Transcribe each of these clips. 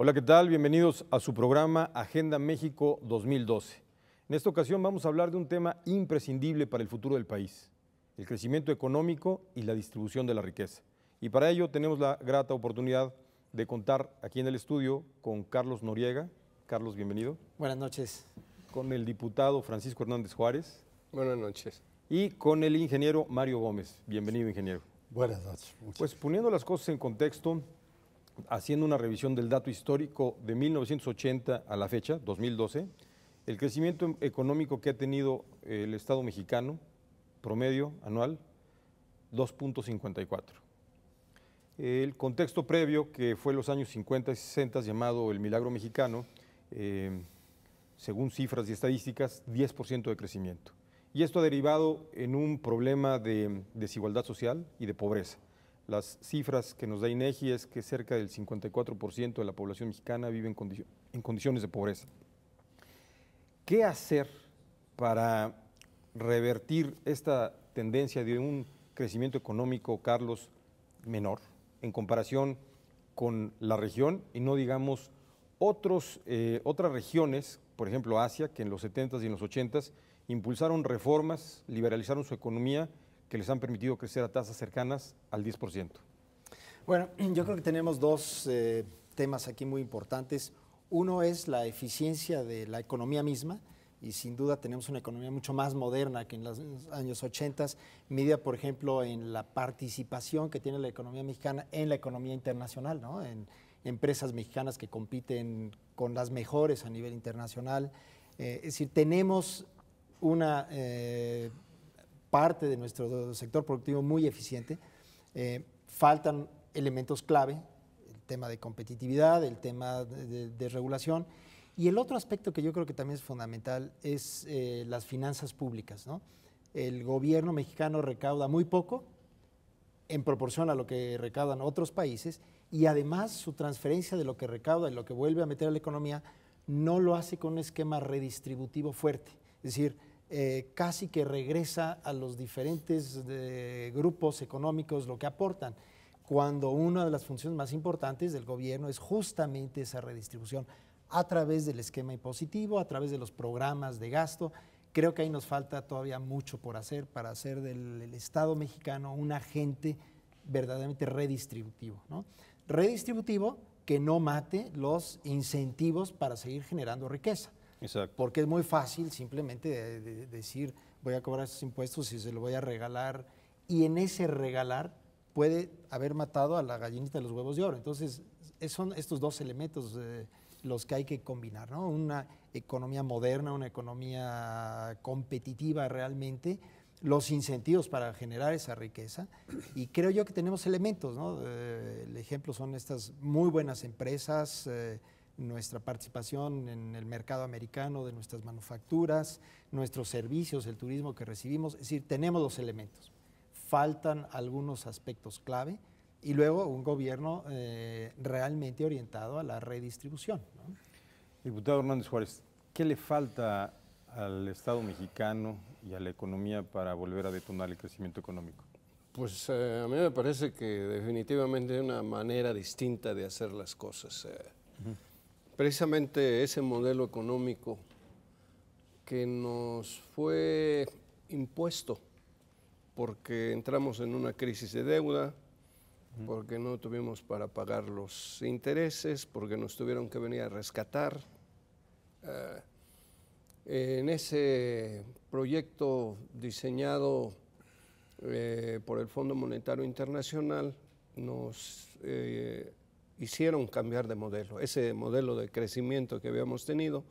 Hola, ¿qué tal? Bienvenidos a su programa Agenda México 2012. En esta ocasión vamos a hablar de un tema imprescindible para el futuro del país, el crecimiento económico y la distribución de la riqueza. Y para ello tenemos la grata oportunidad de contar aquí en el estudio con Carlos Noriega. Carlos, bienvenido. Buenas noches. Con el diputado Francisco Hernández Juárez. Buenas noches. Y con el ingeniero Mario Gómez. Bienvenido, ingeniero. Buenas noches. Pues poniendo las cosas en contexto, haciendo una revisión del dato histórico de 1980 a la fecha, 2012, el crecimiento económico que ha tenido el Estado mexicano, promedio anual, 2.54. El contexto previo, que fue los años 50 y 60, llamado el milagro mexicano, según cifras y estadísticas, 10% de crecimiento. Y esto ha derivado en un problema de desigualdad social y de pobreza. Las cifras que nos da INEGI es que cerca del 54% de la población mexicana vive en condiciones de pobreza. ¿Qué hacer para revertir esta tendencia de un crecimiento económico, Carlos, menor en comparación con la región y no digamos otras regiones, por ejemplo Asia, que en los 70s y en los 80s impulsaron reformas, liberalizaron su economía, que les han permitido crecer a tasas cercanas al 10%. Bueno, yo creo que tenemos dos temas aquí muy importantes. Uno es la eficiencia de la economía misma, y sin duda tenemos una economía mucho más moderna que en los años 80, medida, por ejemplo, en la participación que tiene la economía mexicana en la economía internacional, ¿no? En empresas mexicanas que compiten con las mejores a nivel internacional. Es decir, tenemos una parte de nuestro sector productivo muy eficiente. Faltan elementos clave, el tema de competitividad, el tema de regulación, y el otro aspecto que yo creo que también es fundamental es las finanzas públicas, ¿no? El gobierno mexicano recauda muy poco en proporción a lo que recaudan otros países, y además su transferencia de lo que recauda y lo que vuelve a meter a la economía no lo hace con un esquema redistributivo fuerte. Es decir, casi que regresa a los diferentes grupos económicos lo que aportan, cuando una de las funciones más importantes del gobierno es justamente esa redistribución a través del esquema impositivo, a través de los programas de gasto. Creo que ahí nos falta todavía mucho por hacer para hacer del Estado mexicano un agente verdaderamente redistributivo, ¿no? Redistributivo que no mate los incentivos para seguir generando riqueza. Exacto. Porque es muy fácil simplemente decir, voy a cobrar esos impuestos y se lo voy a regalar, y en ese regalar puede haber matado a la gallinita de los huevos de oro. Entonces, son estos dos elementos los que hay que combinar, ¿no? Una economía moderna, una economía competitiva realmente, los incentivos para generar esa riqueza, y creo yo que tenemos elementos, ¿no? El ejemplo son estas muy buenas empresas, nuestra participación en el mercado americano de nuestras manufacturas, nuestros servicios, el turismo que recibimos. Es decir, tenemos los elementos. Faltan algunos aspectos clave y luego un gobierno realmente orientado a la redistribución, ¿no? Diputado Hernández Juárez, ¿qué le falta al Estado mexicano y a la economía para volver a detonar el crecimiento económico? Pues a mí me parece que definitivamente hay una manera distinta de hacer las cosas. Precisamente ese modelo económico que nos fue impuesto porque entramos en una crisis de deuda, porque no tuvimos para pagar los intereses, porque nos tuvieron que venir a rescatar. En ese proyecto diseñado por el Fondo Monetario Internacional nos hicieron cambiar de modelo, ese modelo de crecimiento que habíamos tenido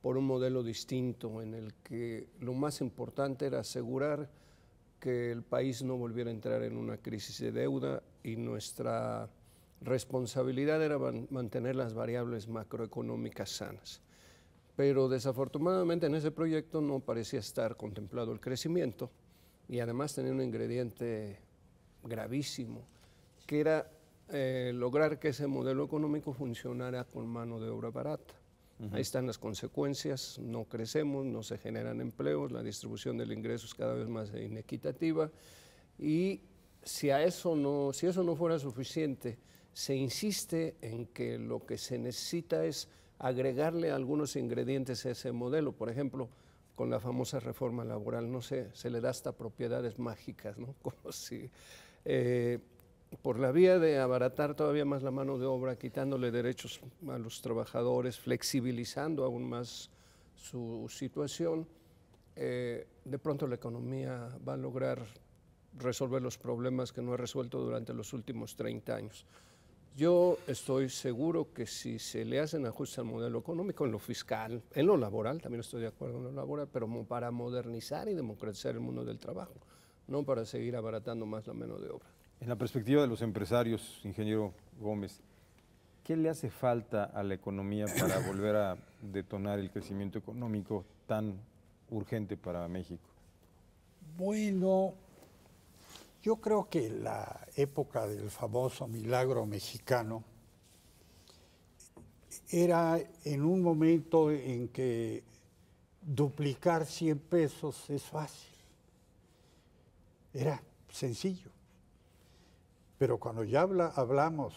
por un modelo distinto en el que lo más importante era asegurar que el país no volviera a entrar en una crisis de deuda, y nuestra responsabilidad era mantener las variables macroeconómicas sanas. Pero desafortunadamente en ese proyecto no parecía estar contemplado el crecimiento, y además tenía un ingrediente gravísimo, que era lograr que ese modelo económico funcionara con mano de obra barata. Ahí están las consecuencias: no crecemos, no se generan empleos, la distribución del ingreso es cada vez más inequitativa, y si eso no fuera suficiente, se insiste en que lo que se necesita es agregarle algunos ingredientes a ese modelo. Por ejemplo, con la famosa reforma laboral, no sé, se le da hasta propiedades mágicas, ¿no? Como si por la vía de abaratar todavía más la mano de obra, quitándole derechos a los trabajadores, flexibilizando aún más su situación, de pronto la economía va a lograr resolver los problemas que no ha resuelto durante los últimos 30 años. Yo estoy seguro que si se le hacen ajustes al modelo económico, en lo fiscal, en lo laboral, también estoy de acuerdo en lo laboral, pero para modernizar y democratizar el mundo del trabajo, no para seguir abaratando más la mano de obra. En la perspectiva de los empresarios, ingeniero Gómez, ¿qué le hace falta a la economía para volver a detonar el crecimiento económico tan urgente para México? Bueno, yo creo que la época del famoso milagro mexicano era en un momento en que duplicar 100 pesos es fácil. Era sencillo. Pero cuando ya hablamos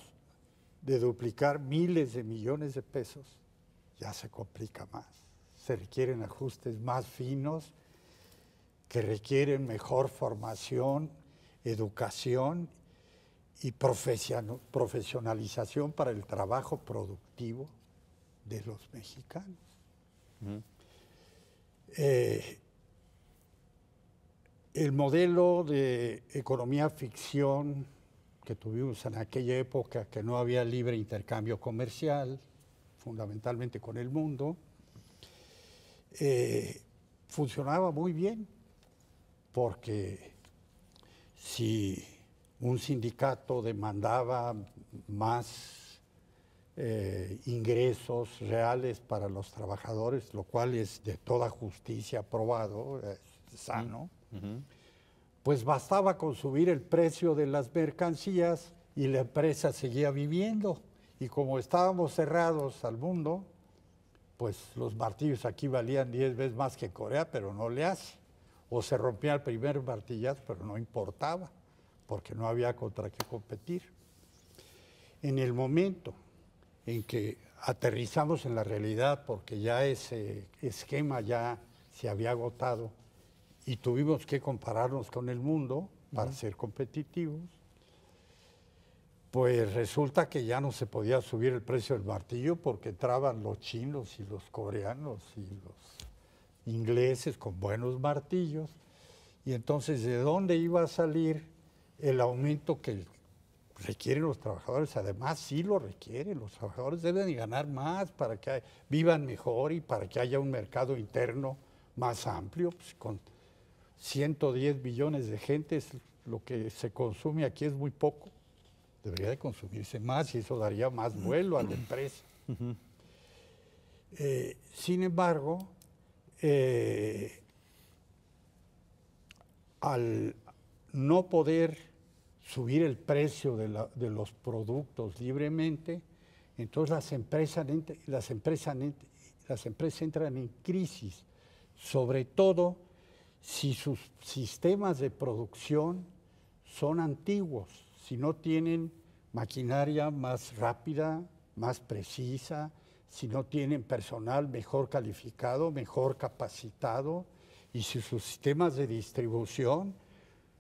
de duplicar miles de millones de pesos, ya se complica más. Se requieren ajustes más finos, que requieren mejor formación, educación y profesionalización para el trabajo productivo de los mexicanos. El modelo de economía ficción que tuvimos en aquella época, que no había libre intercambio comercial, fundamentalmente con el mundo, funcionaba muy bien, porque si un sindicato demandaba más ingresos reales para los trabajadores, lo cual es de toda justicia probado, es sano, pues bastaba con subir el precio de las mercancías y la empresa seguía viviendo. Y como estábamos cerrados al mundo, pues los martillos aquí valían 10 veces más que en Corea, pero no le hace. O se rompía el primer martillazo, pero no importaba, porque no había contra qué competir. En el momento en que aterrizamos en la realidad, porque ya ese esquema ya se había agotado, y tuvimos que compararnos con el mundo para ser competitivos, pues resulta que ya no se podía subir el precio del martillo porque entraban los chinos y los coreanos y los ingleses con buenos martillos, y entonces ¿de dónde iba a salir el aumento que requieren los trabajadores? Además sí lo requieren, los trabajadores deben ganar más para que vivan mejor y para que haya un mercado interno más amplio, pues con 110 millones de gentes, lo que se consume aquí es muy poco. Debería de consumirse más y eso daría más vuelo a la empresa. Sin embargo, al no poder subir el precio de los productos libremente, entonces las empresas entran en crisis, sobre todo si sus sistemas de producción son antiguos, si no tienen maquinaria más rápida, más precisa, si no tienen personal mejor calificado, mejor capacitado, y si sus sistemas de distribución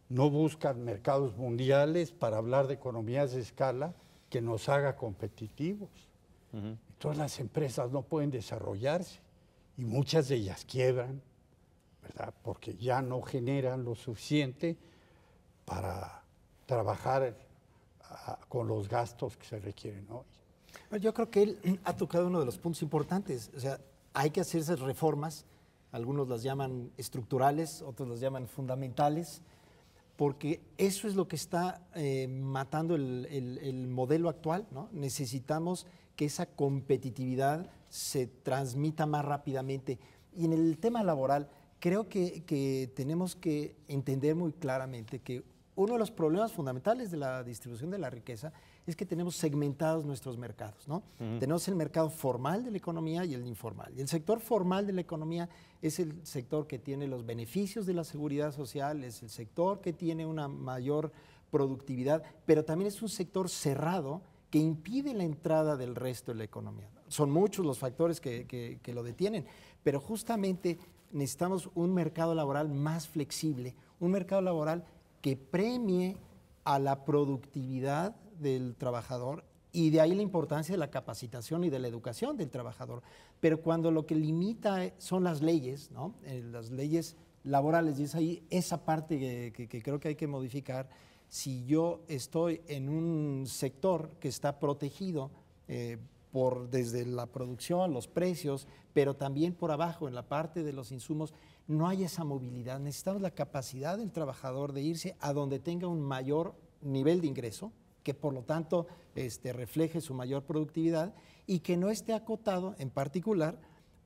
no buscan mercados mundiales para hablar de economías de escala que nos haga competitivos. Entonces las empresas no pueden desarrollarse y muchas de ellas quiebran, ¿verdad? Porque ya no generan lo suficiente para trabajar con los gastos que se requieren hoy. Yo creo que él ha tocado uno de los puntos importantes. O sea, hay que hacer esas reformas, algunos las llaman estructurales, otros las llaman fundamentales, porque eso es lo que está matando el modelo actual, ¿no? Necesitamos que esa competitividad se transmita más rápidamente. Y en el tema laboral, creo que tenemos que entender muy claramente que uno de los problemas fundamentales de la distribución de la riqueza es que tenemos segmentados nuestros mercados, ¿no? Tenemos el mercado formal de la economía y el informal. Y el sector formal de la economía es el sector que tiene los beneficios de la seguridad social, es el sector que tiene una mayor productividad, pero también es un sector cerrado que impide la entrada del resto de la economía. Son muchos los factores que lo detienen, pero justamente necesitamos un mercado laboral más flexible, un mercado laboral que premie a la productividad del trabajador, y de ahí la importancia de la capacitación y de la educación del trabajador. Pero cuando lo que limita son las leyes, ¿no? Las leyes laborales, y es ahí esa parte que creo que hay que modificar. Si yo estoy en un sector que está protegido desde la producción, los precios, pero también por abajo, en la parte de los insumos, no hay esa movilidad. Necesitamos la capacidad del trabajador de irse a donde tenga un mayor nivel de ingreso, que por lo tanto refleje su mayor productividad y que no esté acotado en particular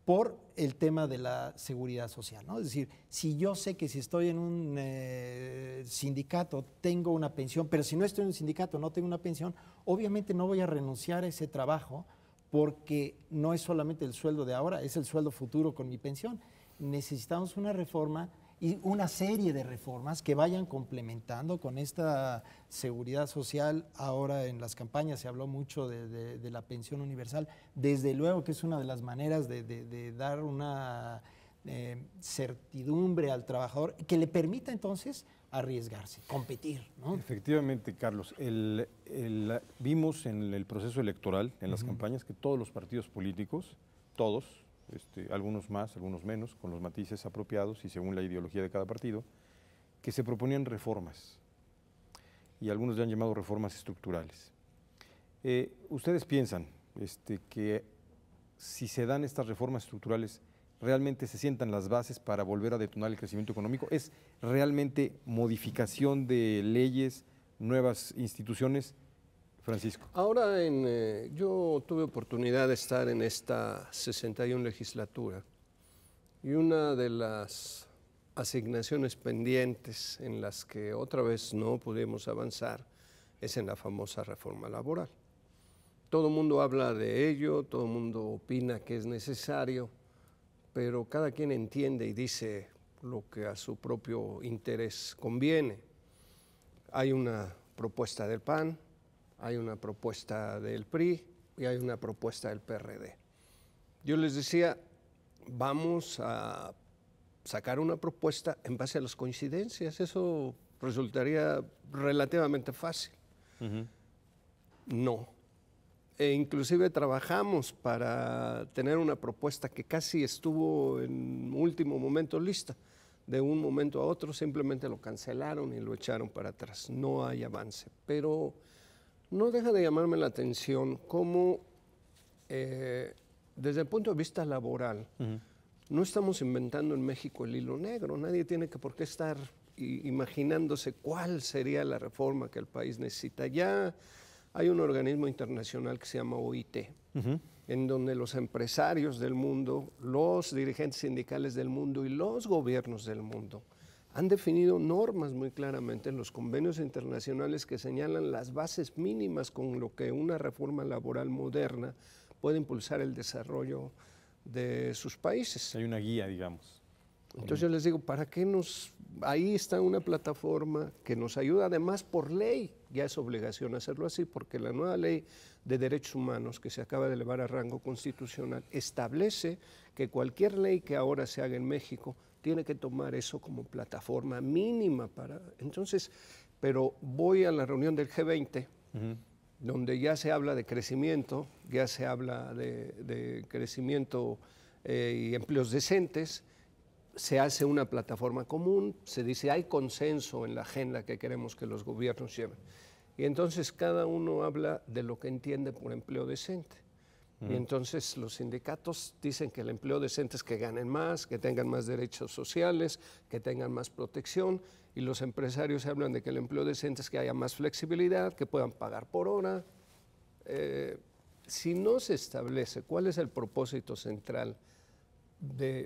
por el tema de la seguridad social, ¿no? Es decir, si yo sé que si estoy en un sindicato tengo una pensión, pero si no estoy en un sindicato no tengo una pensión, obviamente no voy a renunciar a ese trabajo, porque no es solamente el sueldo de ahora, es el sueldo futuro con mi pensión. Necesitamos una reforma y una serie de reformas que vayan complementando con esta seguridad social. Ahora en las campañas se habló mucho de la pensión universal, desde luego que es una de las maneras de dar una certidumbre al trabajador que le permita entonces arriesgarse, competir, ¿no? Efectivamente, Carlos, vimos en el proceso electoral, en las campañas, que todos los partidos políticos, todos, algunos más, algunos menos, con los matices apropiados y según la ideología de cada partido, que se proponían reformas, y algunos le han llamado reformas estructurales. ¿Ustedes piensan que si se dan estas reformas estructurales, realmente se sientan las bases para volver a detonar el crecimiento económico? ¿Es realmente modificación de leyes, nuevas instituciones? Francisco. Ahora, yo tuve oportunidad de estar en esta 61 legislatura, y una de las asignaciones pendientes en las que otra vez no pudimos avanzar es en la famosa reforma laboral. Todo el mundo habla de ello, todo el mundo opina que es necesario, pero cada quien entiende y dice lo que a su propio interés conviene. Hay una propuesta del PAN, hay una propuesta del PRI y hay una propuesta del PRD. Yo les decía, vamos a sacar una propuesta en base a las coincidencias, eso resultaría relativamente fácil. No. Inclusive trabajamos para tener una propuesta que casi estuvo en último momento lista. De un momento a otro simplemente lo cancelaron y lo echaron para atrás. No hay avance, pero no deja de llamarme la atención cómo desde el punto de vista laboral no estamos inventando en México el hilo negro. Nadie tiene por qué estar imaginándose cuál sería la reforma que el país necesita. Ya hay un organismo internacional que se llama OIT, en donde los empresarios del mundo, los dirigentes sindicales del mundo y los gobiernos del mundo han definido normas muy claramente en los convenios internacionales que señalan las bases mínimas con lo que una reforma laboral moderna puede impulsar el desarrollo de sus países. Hay una guía, digamos. Entonces yo les digo, ¿para qué ahí está una plataforma que nos ayuda? Además, por ley, ya es obligación hacerlo así, porque la nueva ley de derechos humanos que se acaba de elevar a rango constitucional establece que cualquier ley que ahora se haga en México tiene que tomar eso como plataforma mínima para... Entonces, pero voy a la reunión del G20, donde ya se habla de crecimiento, ya se habla de crecimiento y empleos decentes. Se hace una plataforma común, se dice hay consenso en la agenda que queremos que los gobiernos lleven. Y entonces cada uno habla de lo que entiende por empleo decente. Y entonces los sindicatos dicen que el empleo decente es que ganen más, que tengan más derechos sociales, que tengan más protección. Y los empresarios hablan de que el empleo decente es que haya más flexibilidad, que puedan pagar por hora. Si no se establece cuál es el propósito central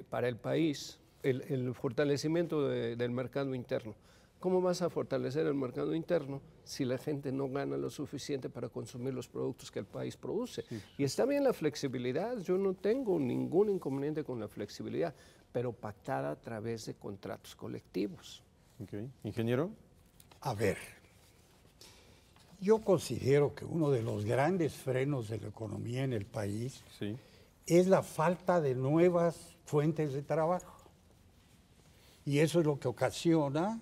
para el país, el fortalecimiento del mercado interno. ¿Cómo vas a fortalecer el mercado interno si la gente no gana lo suficiente para consumir los productos que el país produce? Sí. Y está bien la flexibilidad, yo no tengo ningún inconveniente con la flexibilidad, pero pactada a través de contratos colectivos. Okay. ¿Ingeniero? A ver, Yo considero que uno de los grandes frenos de la economía en el país Sí. es la falta de nuevas fuentes de trabajo. Y eso es lo que ocasiona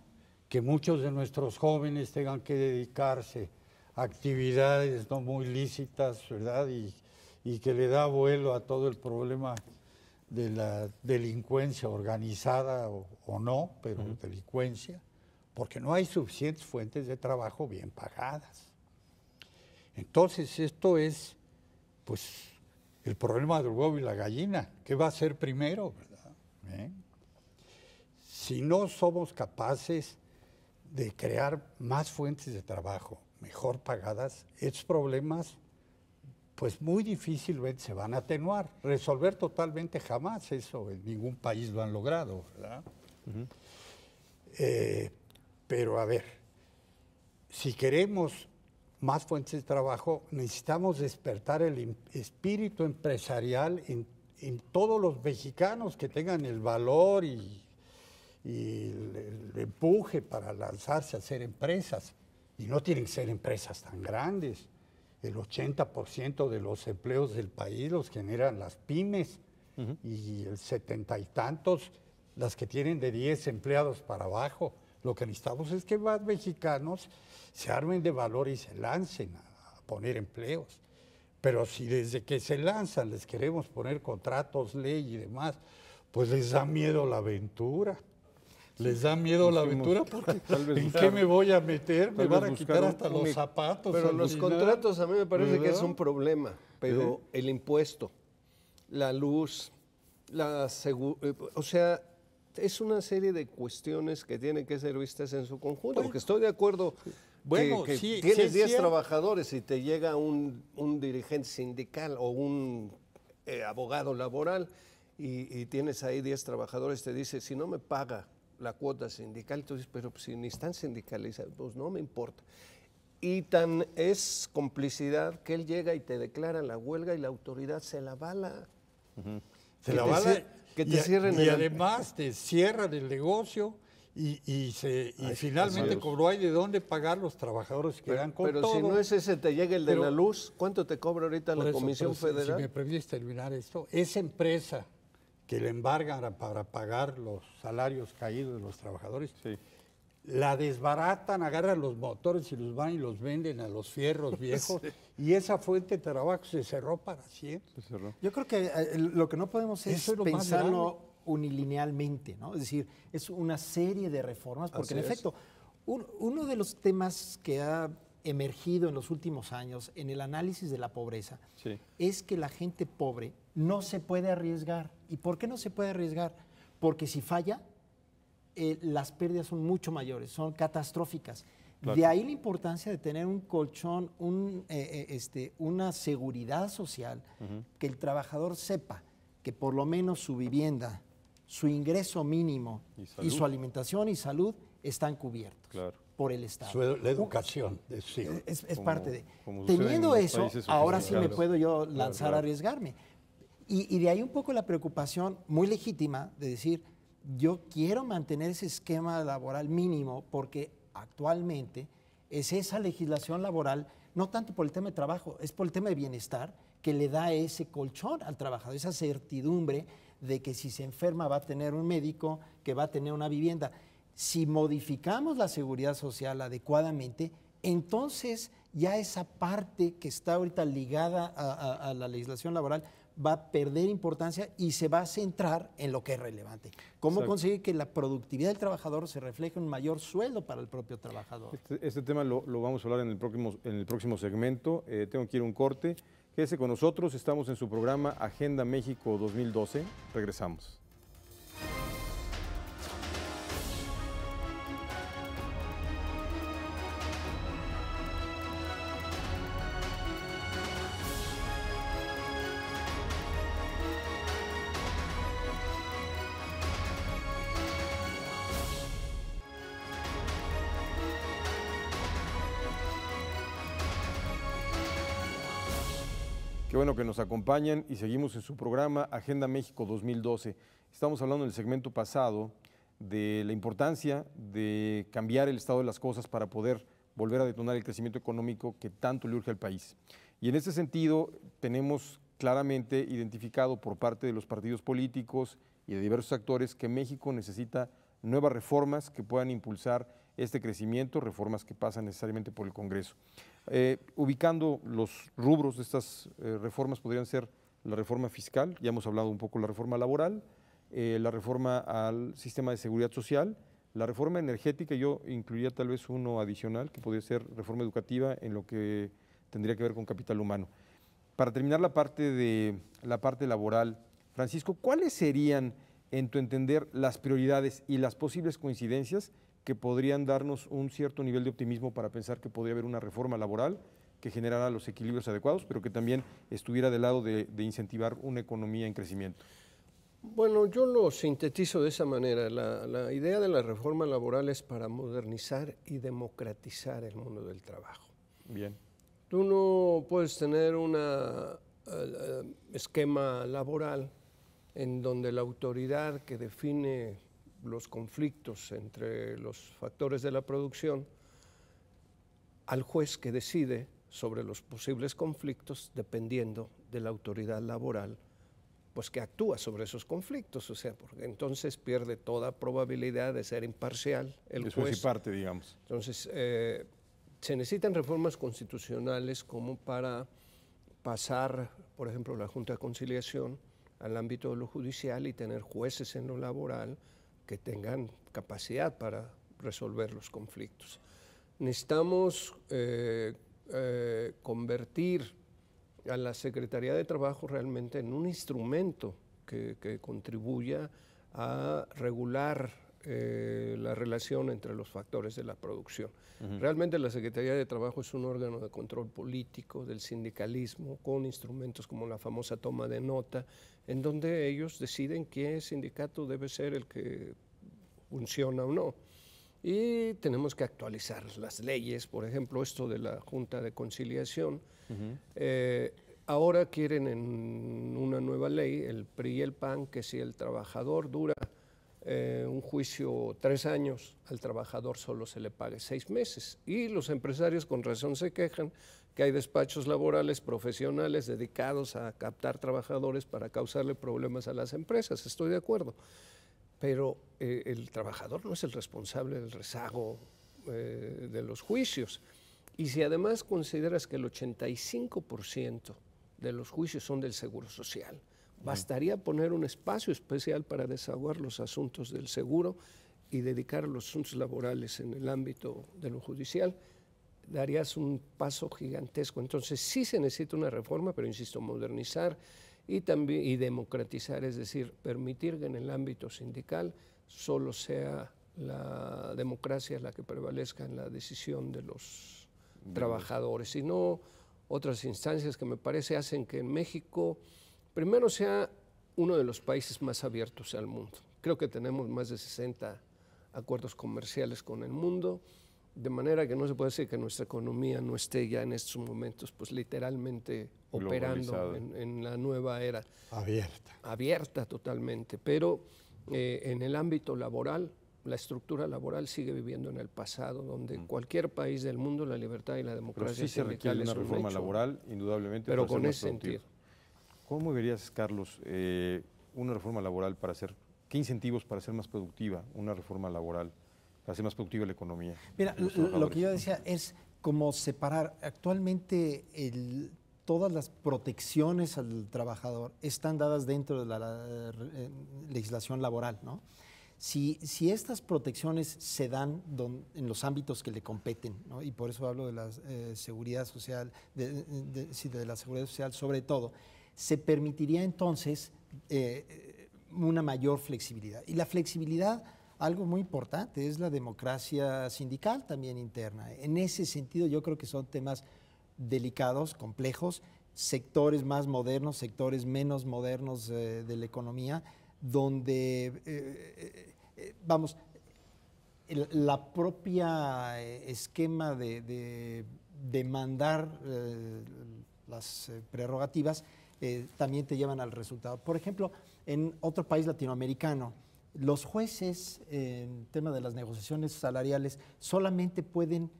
que muchos de nuestros jóvenes tengan que dedicarse a actividades no muy lícitas, ¿verdad? Y que le da vuelo a todo el problema de la delincuencia organizada o no, pero delincuencia, porque no hay suficientes fuentes de trabajo bien pagadas. Entonces, esto es, pues, el problema del huevo y la gallina. ¿Qué va a ser primero, verdad? Si no somos capaces de crear más fuentes de trabajo mejor pagadas, estos problemas, pues, muy difícilmente se van a atenuar. Resolver totalmente jamás, eso en ningún país lo han logrado, ¿verdad? Pero, a ver, si queremos más fuentes de trabajo, necesitamos despertar el espíritu empresarial en todos los mexicanos que tengan el valor y el empuje para lanzarse a hacer empresas. Y no tienen que ser empresas tan grandes. El 80% de los empleos del país los generan las pymes y el 70 y tantos las que tienen de 10 empleados para abajo. Lo que necesitamos es que más mexicanos se armen de valor y se lancen a poner empleos. Pero si desde que se lanzan les queremos poner contratos, ley y demás, pues les da miedo la aventura. Les da miedo la aventura porque ¿en qué me voy a meter? Me van a quitar hasta los zapatos. Pero los contratos a mí me parece que es un problema, pero ¿Sí? el impuesto, la luz, o sea, es una serie de cuestiones que tienen que ser vistas en su conjunto, Bueno, porque estoy de acuerdo bueno, que sí, tienes sí es 10 cierto. trabajadores y te llega un dirigente sindical o un abogado laboral y tienes ahí 10 trabajadores, te dice, si no me paga la cuota sindical, entonces, pero si ni están sindicalizados, pues no me importa. Y tan es complicidad que él llega y te declara la huelga y la autoridad se la bala. Se la bala que te cierren y el- además te cierran el negocio y finalmente, es. como no hay de dónde pagar, los trabajadores quedan con Pero todo. si no es ese, te llega el de Pero- la luz, ¿cuánto te cobra ahorita Por la eso, Comisión pero Federal? Si me permites terminar esto, esa empresa que le embargan para pagar los salarios caídos de los trabajadores, Sí. la desbaratan, agarran los motores y los van y los venden a los fierros viejos y esa fuente de trabajo se cerró para siempre. Se cerró. Yo creo que lo que no podemos es Eso es lo más pensarlo unilinealmente, ¿no? Es decir, es una serie de reformas, porque Así en es. efecto, uno de los temas que ha emergido en los últimos años en el análisis de la pobreza Sí. es que la gente pobre no se puede arriesgar. ¿Y por qué no se puede arriesgar? Porque si falla, las pérdidas son mucho mayores, son catastróficas. Claro. De ahí la importancia de tener un colchón, una seguridad social, que el trabajador sepa que por lo menos su vivienda, su ingreso mínimo Y y salud. su alimentación y salud están cubiertos Claro. por el Estado. La educación, sí. Es Como- parte de. como sucede Teniendo en los eso, países ahora sí me occidentales. puedo yo lanzar claro. a arriesgarme. Y de ahí un poco la preocupación muy legítima de decir, yo quiero mantener ese esquema laboral mínimo porque actualmente es esa legislación laboral, no tanto por el tema de trabajo, es por el tema de bienestar, que le da ese colchón al trabajador, esa certidumbre de que si se enferma va a tener un médico, que va a tener una vivienda. Si modificamos la seguridad social adecuadamente, entonces ya esa parte que está ahorita ligada a la legislación laboral va a perder importancia y se va a centrar en lo que es relevante. ¿Cómo Exacto. conseguir que la productividad del trabajador se refleje en un mayor sueldo para el propio trabajador? Este tema lo vamos a hablar en el próximo segmento. Tengo que ir a un corte. Quédese con nosotros. Estamos en su programa Agenda México 2012. Regresamos. Qué bueno que nos acompañan y seguimos en su programa Agenda México 2012. Estamos hablando en el segmento pasado de la importancia de cambiar el estado de las cosas para poder volver a detonar el crecimiento económico que tanto le urge al país. Y en ese sentido tenemos claramente identificado por parte de los partidos políticos y de diversos actores que México necesita nuevas reformas que puedan impulsar este crecimiento, reformas que pasan necesariamente por el Congreso. Ubicando los rubros de estas reformas podrían ser la reforma fiscal, ya hemos hablado un poco de la reforma laboral, la reforma al sistema de seguridad social, la reforma energética, yo incluiría tal vez uno adicional, que podría ser reforma educativa en lo que tendría que ver con capital humano. Para terminar la parte laboral, Francisco, ¿cuáles serían, en tu entender, las prioridades y las posibles coincidencias que podrían darnos un cierto nivel de optimismo para pensar que podría haber una reforma laboral que generara los equilibrios adecuados, pero que también estuviera del lado de incentivar una economía en crecimiento? Bueno, yo lo sintetizo de esa manera. La idea de la reforma laboral es para modernizar y democratizar el mundo del trabajo. Bien. Tú no puedes tener un esquema laboral en donde la autoridad que define los conflictos entre los factores de la producción al juez que decide sobre los posibles conflictos dependiendo de la autoridad laboral pues que actúa sobre esos conflictos, o sea, porque entonces pierde toda probabilidad de ser imparcial el Eso juez. es parte, digamos. Entonces, se necesitan reformas constitucionales como para pasar, por ejemplo, la Junta de Conciliación al ámbito de lo judicial y tener jueces en lo laboral que tengan capacidad para resolver los conflictos. Necesitamos convertir a la Secretaría de Trabajo realmente en un instrumento que contribuya a regular la relación entre los factores de la producción. Realmente la Secretaría de Trabajo es un órgano de control político del sindicalismo con instrumentos como la famosa toma de nota, en donde ellos deciden qué sindicato debe ser el que funciona o no. Y tenemos que actualizar las leyes, por ejemplo, esto de la Junta de Conciliación. Ahora quieren en una nueva ley, el PRI y el PAN, que si el trabajador dura un juicio 3 años, al trabajador solo se le pague 6 meses. Y los empresarios con razón se quejan que hay despachos laborales profesionales dedicados a captar trabajadores para causarle problemas a las empresas. Estoy de acuerdo. Pero el trabajador no es el responsable del rezago de los juicios. Y si además consideras que el 85% de los juicios son del Seguro Social, bastaría poner un espacio especial para desahogar los asuntos del seguro y dedicar a los asuntos laborales en el ámbito de lo judicial, darías un paso gigantesco. Entonces sí se necesita una reforma, pero insisto, modernizar y democratizar, es decir, permitir que en el ámbito sindical solo sea la democracia la que prevalezca en la decisión de los trabajadores, y no otras instancias que me parece hacen que México primero sea uno de los países más abiertos al mundo. Creo que tenemos más de 60 acuerdos comerciales con el mundo, de manera que no se puede decir que nuestra economía no esté ya en estos momentos, pues literalmente operando en la nueva era. Abierta totalmente, pero en el ámbito laboral, la estructura laboral sigue viviendo en el pasado, donde cualquier país del mundo la libertad y la democracia pero sí se requiere una reforma laboral, indudablemente. Pero con ese sentido. ¿Cómo verías, Carlos, una reforma laboral para hacer, qué incentivos para hacer más productiva una reforma laboral, para hacer más productiva la economía? Mira, lo que yo decía es como separar. Actualmente todas las protecciones al trabajador están dadas dentro de la legislación laboral, ¿no? Si estas protecciones se dan en los ámbitos que le competen, ¿no? Y por eso hablo de la seguridad social, de la seguridad social sobre todo, se permitiría entonces una mayor flexibilidad. Y la flexibilidad, algo muy importante, es la democracia sindical también interna. En ese sentido yo creo que son temas delicados, complejos, sectores más modernos, sectores menos modernos de la economía, donde, la propia esquema de demandar las prerrogativas también te llevan al resultado. Por ejemplo, en otro país latinoamericano, los jueces en tema de las negociaciones salariales solamente pueden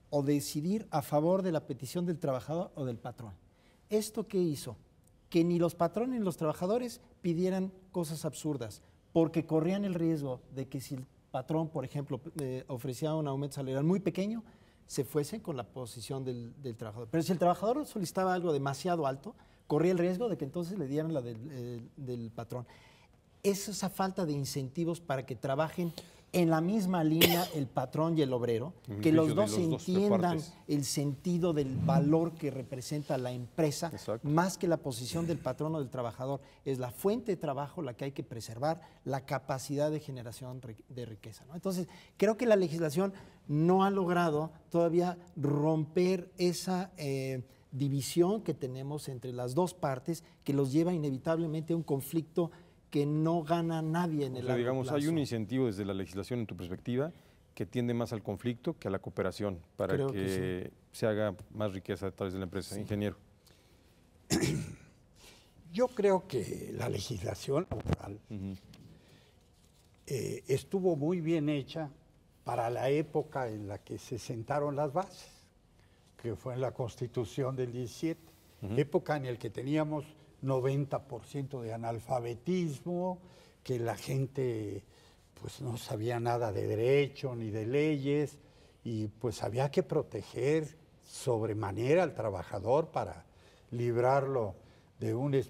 o decidir a favor de la petición del trabajador o del patrón. ¿Esto qué hizo? Que ni los patrones ni los trabajadores pidieran cosas absurdas, porque corrían el riesgo de que si el patrón, por ejemplo, ofrecía un aumento salarial muy pequeño, se fuese con la posición del trabajador. Pero si el trabajador solicitaba algo demasiado alto, corría el riesgo de que entonces le dieran la del patrón. Es esa falta de incentivos para que trabajen en la misma línea el patrón y el obrero, que los dos entiendan el sentido del valor que representa la empresa, más que la posición del patrón o del trabajador. Es la fuente de trabajo la que hay que preservar, la capacidad de generación de riqueza, ¿no? Entonces, creo que la legislación no ha logrado todavía romper esa división que tenemos entre las dos partes, que los lleva inevitablemente a un conflicto que no gana nadie en el largo digamos, plazo. hay un incentivo desde la legislación, en tu perspectiva, que tiende más al conflicto que a la cooperación, para que se haga más riqueza a través de la empresa. Sí. Ingeniero. Yo creo que la legislación laboral estuvo muy bien hecha para la época en la que se sentaron las bases, que fue en la Constitución del 17, época en la que teníamos 90% de analfabetismo, que la gente pues no sabía nada de derecho ni de leyes, y pues había que proteger sobremanera al trabajador para librarlo de una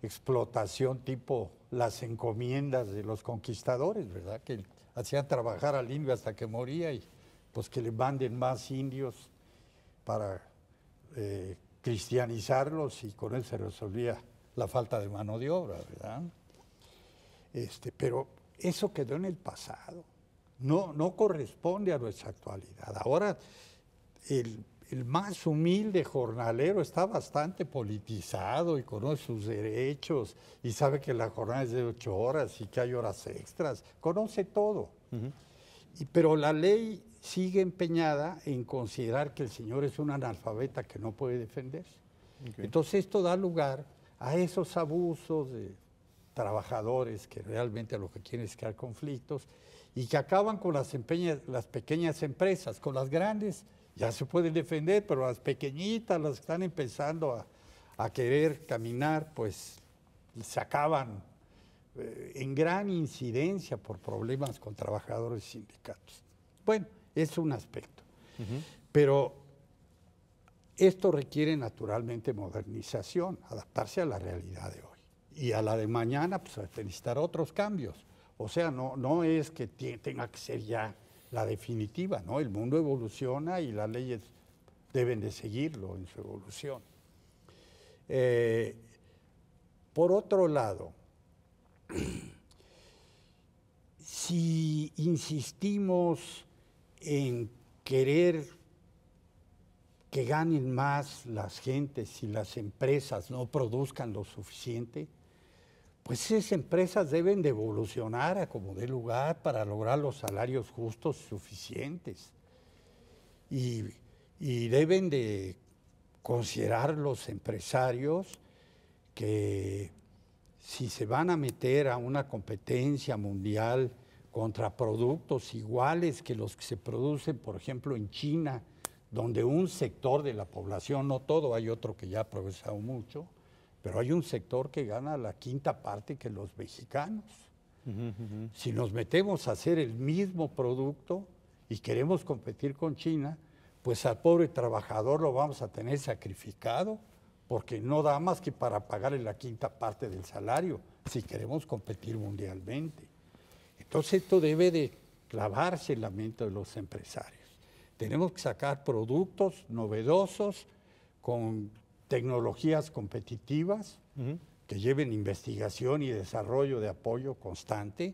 explotación tipo las encomiendas de los conquistadores, ¿verdad? Que hacían trabajar al indio hasta que moría y pues que le manden más indios para cristianizarlos, y con eso se resolvía la falta de mano de obra, ¿verdad? Pero eso quedó en el pasado, no corresponde a nuestra actualidad. Ahora el más humilde jornalero está bastante politizado y conoce sus derechos y sabe que la jornada es de 8 horas y que hay horas extras, conoce todo. Pero la ley sigue empeñada en considerar que el señor es un analfabeta que no puede defenderse. Entonces esto da lugar a esos abusos de trabajadores que realmente lo que quieren es crear conflictos y que acaban con las pequeñas empresas. Con las grandes ya se pueden defender, pero las pequeñitas, las que están empezando a querer caminar, pues se acaban en gran incidencia por problemas con trabajadores y sindicatos. Bueno, es un aspecto. Pero esto requiere naturalmente modernización, adaptarse a la realidad de hoy. Y a la de mañana, pues necesitar otros cambios. O sea, no es que tenga que ser ya la definitiva, ¿no? El mundo evoluciona y las leyes deben de seguirlo en su evolución. Por otro lado, si insistimos en querer que ganen más las gentes y las empresas no produzcan lo suficiente, pues esas empresas deben de evolucionar a como dé lugar para lograr los salarios justos suficientes. Y deben de considerar los empresarios que si se van a meter a una competencia mundial contra productos iguales que los que se producen, por ejemplo, en China, donde un sector de la población, no todo, hay otro que ya ha progresado mucho, pero hay un sector que gana la quinta parte que los mexicanos. Si nos metemos a hacer el mismo producto y queremos competir con China, pues al pobre trabajador lo vamos a tener sacrificado, porque no da más que para pagarle la quinta parte del salario, si queremos competir mundialmente. Entonces esto debe de clavarse en la mente de los empresarios. Tenemos que sacar productos novedosos con tecnologías competitivas que lleven investigación y desarrollo de apoyo constante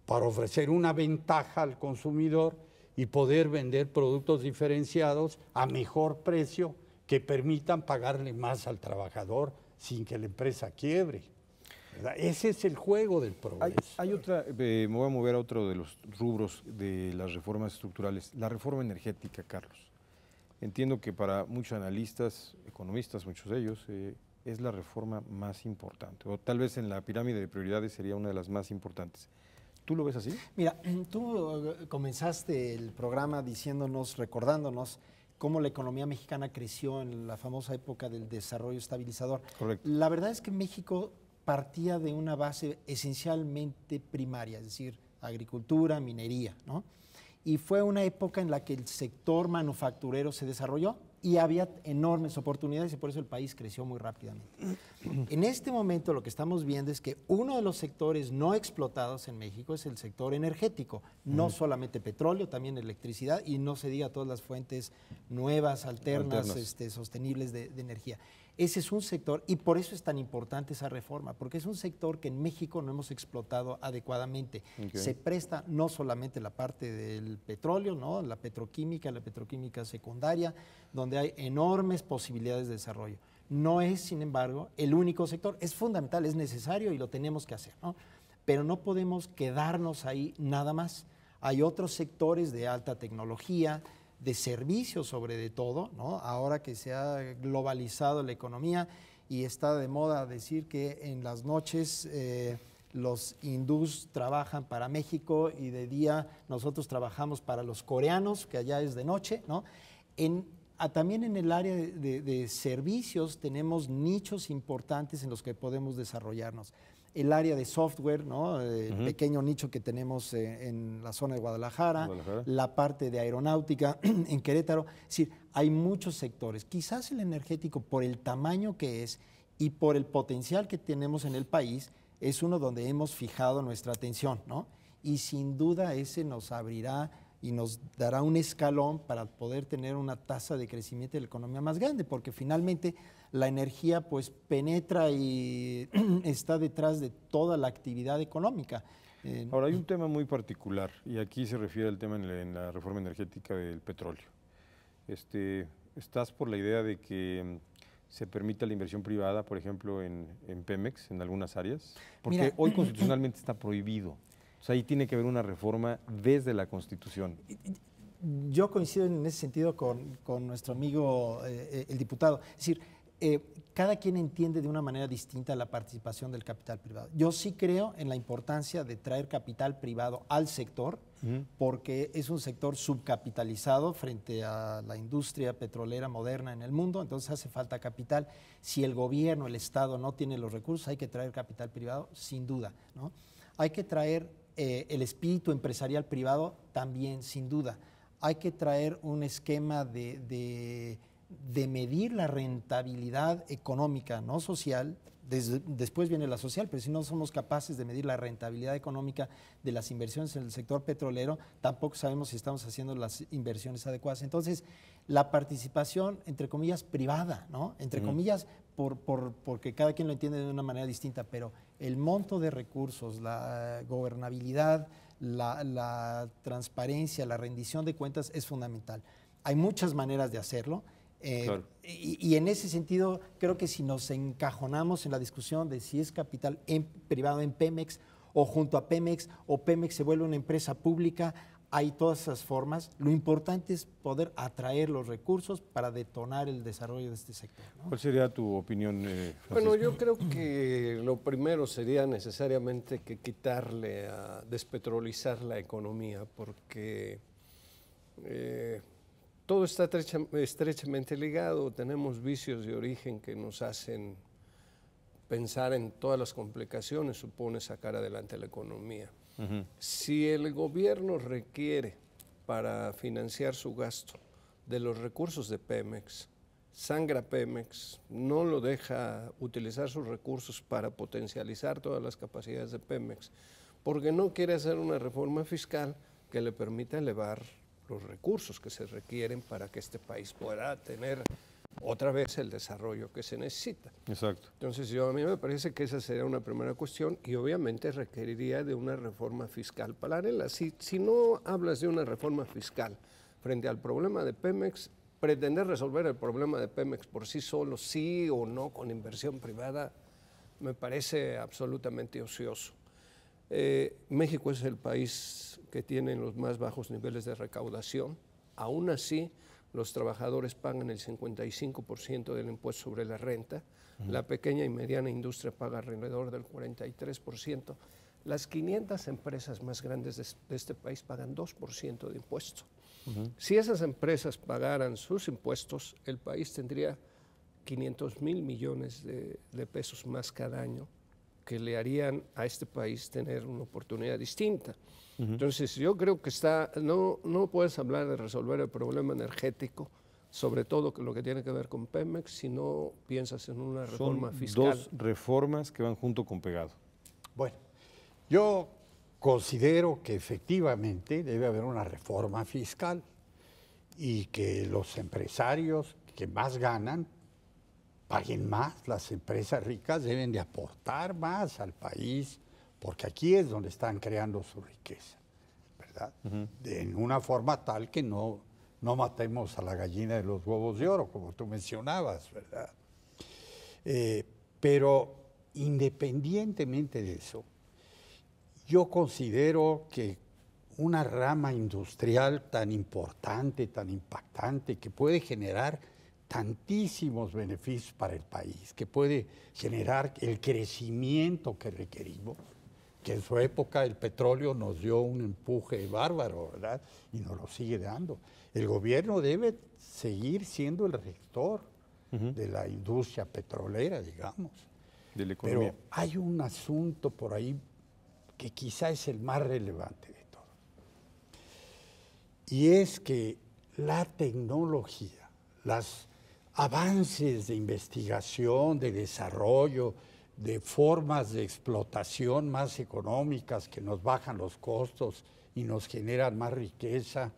para ofrecer una ventaja al consumidor y poder vender productos diferenciados a mejor precio que permitan pagarle más al trabajador sin que la empresa quiebre. ¿Verdad? Ese es el juego del progreso. Hay otra, me voy a mover a otro de los rubros de las reformas estructurales, la reforma energética, Carlos. Entiendo que para muchos analistas, economistas, muchos de ellos, es la reforma más importante, o tal vez en la pirámide de prioridades sería una de las más importantes. ¿Tú lo ves así? Mira, tú comenzaste el programa recordándonos cómo la economía mexicana creció en la famosa época del desarrollo estabilizador. Correcto. La verdad es que México partía de una base esencialmente primaria, es decir, agricultura, minería, ¿no? Y fue una época en la que el sector manufacturero se desarrolló y había enormes oportunidades y por eso el país creció muy rápidamente. En este momento lo que estamos viendo es que uno de los sectores no explotados en México es el sector energético, no solamente petróleo, también electricidad y no se diga todas las fuentes nuevas, alternas. Sostenibles de energía. Ese es un sector y por eso es tan importante esa reforma, porque es un sector que en México no hemos explotado adecuadamente. Okay. Se presta no solamente la parte del petróleo, ¿no? La petroquímica secundaria, donde hay enormes posibilidades de desarrollo. No es, sin embargo, el único sector. Es fundamental, es necesario y lo tenemos que hacer, ¿no? Pero no podemos quedarnos ahí nada más. Hay otros sectores de alta tecnología, de servicios sobre de todo, ¿no? Ahora que se ha globalizado la economía y está de moda decir que en las noches los hindús trabajan para México y de día nosotros trabajamos para los coreanos, que allá es de noche, ¿no? También en el área de servicios tenemos nichos importantes en los que podemos desarrollarnos. El área de software, ¿no? El pequeño nicho que tenemos en la zona de Guadalajara, la parte de aeronáutica en Querétaro. Es decir, hay muchos sectores. Quizás el energético, por el tamaño que es y por el potencial que tenemos en el país, es uno donde hemos fijado nuestra atención, ¿no? Y sin duda ese nos abrirá y nos dará un escalón para poder tener una tasa de crecimiento de la economía más grande, porque finalmente la energía pues penetra y está detrás de toda la actividad económica. Ahora hay un tema muy particular y aquí se refiere al tema en la reforma energética del petróleo. ¿Estás por la idea de que se permita la inversión privada, por ejemplo, en Pemex, en algunas áreas? Porque Mira, hoy constitucionalmente está prohibido. O sea, ahí tiene que haber una reforma desde la Constitución. Yo coincido en ese sentido con nuestro amigo el diputado. Es decir, cada quien entiende de una manera distinta la participación del capital privado. Yo sí creo en la importancia de traer capital privado al sector, porque es un sector subcapitalizado frente a la industria petrolera moderna en el mundo, entonces hace falta capital. Si el gobierno, el Estado no tiene los recursos, hay que traer capital privado, sin duda, ¿no? Hay que traer el espíritu empresarial privado también, sin duda. Hay que traer un esquema de medir la rentabilidad económica, no social. Después viene la social, pero si no somos capaces de medir la rentabilidad económica de las inversiones en el sector petrolero, tampoco sabemos si estamos haciendo las inversiones adecuadas. Entonces, la participación, entre comillas, privada, ¿no? Entre comillas, porque cada quien lo entiende de una manera distinta, pero el monto de recursos, la gobernabilidad, la transparencia, la rendición de cuentas es fundamental. Hay muchas maneras de hacerlo. Claro. Y en ese sentido, creo que si nos encajonamos en la discusión de si es capital privado en Pemex o junto a Pemex o Pemex se vuelve una empresa pública, hay todas esas formas. Lo importante es poder atraer los recursos para detonar el desarrollo de este sector, ¿no? ¿Cuál sería tu opinión, Francisco? Bueno, yo creo que lo primero sería necesariamente que quitarle a despetrolizar la economía, porque todo está estrechamente ligado. Tenemos vicios de origen que nos hacen pensar en todas las complicaciones, supone sacar adelante la economía. Si el gobierno requiere para financiar su gasto de los recursos de Pemex, sangra Pemex, no lo deja utilizar sus recursos para potencializar todas las capacidades de Pemex, porque no quiere hacer una reforma fiscal que le permita elevar los recursos que se requieren para que este país pueda tener otra vez el desarrollo que se necesita. Exacto. Entonces, a mí me parece que esa sería una primera cuestión y obviamente requeriría de una reforma fiscal paralela. Si no hablas de una reforma fiscal frente al problema de Pemex, pretender resolver el problema de Pemex por sí solo, sí o no con inversión privada, me parece absolutamente ocioso. México es el país que tiene los más bajos niveles de recaudación. Aún así, los trabajadores pagan el 55% del impuesto sobre la renta, la pequeña y mediana industria paga alrededor del 43%, las 500 empresas más grandes de este país pagan 2% de impuesto. Si esas empresas pagaran sus impuestos, el país tendría 500,000 millones de pesos más cada año que le harían a este país tener una oportunidad distinta. Entonces, yo creo que no puedes hablar de resolver el problema energético, sobre todo lo que tiene que ver con Pemex, si no piensas en una reforma fiscal. Dos reformas que van junto con pegado. Bueno, yo considero que efectivamente debe haber una reforma fiscal y que los empresarios que más ganan paguen más. Las empresas ricas deben de aportar más al país, porque aquí es donde están creando su riqueza, ¿verdad? En una forma tal que no matemos a la gallina de los huevos de oro, como tú mencionabas, ¿verdad? Pero independientemente de eso, yo considero que una rama industrial tan importante, tan impactante, que puede generar tantísimos beneficios para el país, que puede generar el crecimiento que requerimos, que en su época el petróleo nos dio un empuje bárbaro, ¿verdad? Y nos lo sigue dando. El gobierno debe seguir siendo el rector de la industria petrolera, digamos. De la economía. Pero hay un asunto por ahí que quizá es el más relevante de todo. Y es que la tecnología, los avances de investigación, de desarrollo, de formas de explotación más económicas que nos bajan los costos y nos generan más riqueza,